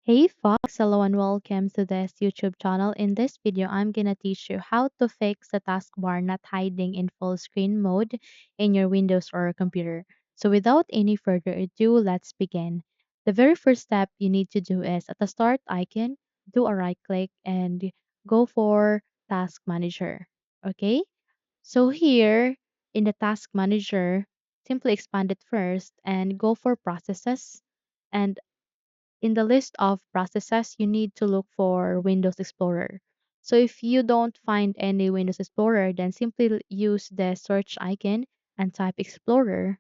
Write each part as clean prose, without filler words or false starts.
Hey Fox, hello and welcome to this YouTube channel. In this video, I'm gonna teach you how to fix the taskbar not hiding in full screen mode in your Windows or computer. So without any further ado, let's begin. The very first step you need to do is at the start icon, do a right click and go for Task Manager. Okay? So here in the Task Manager, simply expand it first and go for Processes, and in the list of processes, you need to look for Windows Explorer. So if you don't find any Windows Explorer, then simply use the search icon and type Explorer.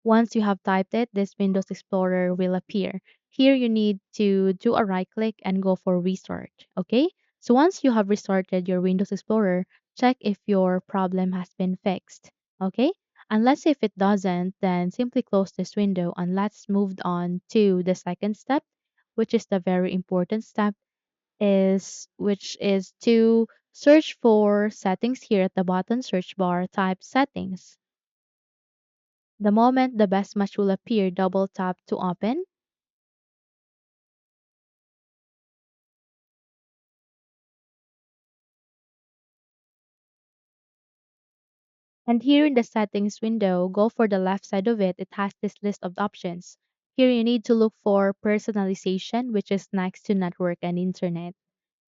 Once you have typed it, this Windows Explorer will appear. Here you need to do a right click and go for restart. Okay? So once you have restarted your Windows Explorer, check if your problem has been fixed. Okay? Unless if it doesn't, then simply close this window and let's move on to the second step, which is the very important step, is which is to search for settings. Here at the bottom search bar, type settings. The moment the best match will appear, double tap to open. And here in the settings window, go for the left side of it. It has this list of options. Here you need to look for personalization, which is next to network and internet.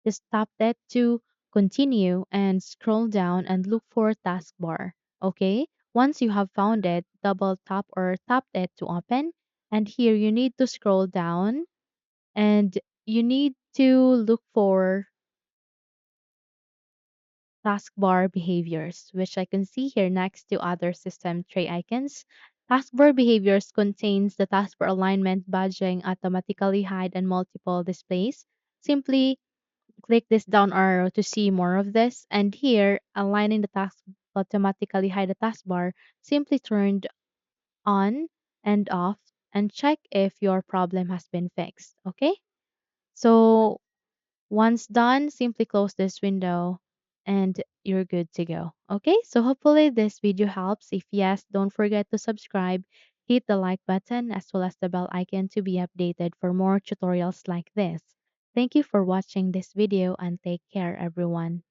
Just tap that to continue and scroll down and look for taskbar. Okay? Once you have found it, double tap or tap it to open. And here you need to scroll down and you need to look for taskbar behaviors, which I can see here next to other system tray icons. Taskbar behaviors contains the taskbar alignment, badging, automatically hide, and multiple displays. Simply click this down arrow to see more of this. And here, aligning the task automatically hide the taskbar, simply turned on and off and check if your problem has been fixed. Okay? So once done, simply close this window and you're good to go. Okay, so hopefully this video helps. If yes, don't forget to subscribe, hit the like button as well as the bell icon to be updated for more tutorials like this. Thank you for watching this video and take care everyone.